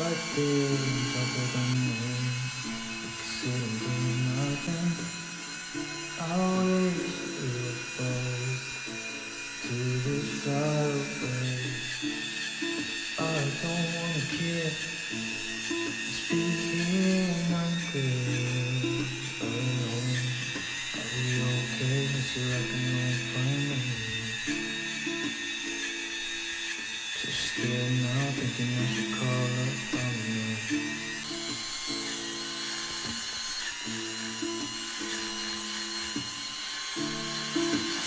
like this, I don't know. You can sit and do nothing. I wish we were both to this far away. I don't wanna care, just be here and I'm clear. Alone, I'll be okay, miss you like an old friend of me. Just scared now, thinking I should call up on you.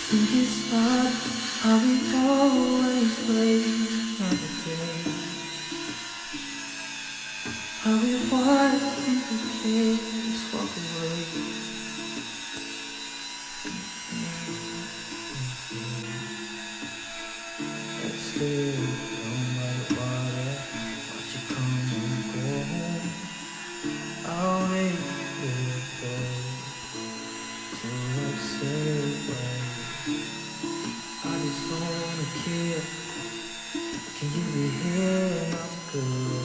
Think it's odd how we always wait another day. How we watch people just walk away. Let's stay down by the water, watch you come and go home. I'll wait for you till let's say goodbye. I just don't wanna care. Can you be here? Not good.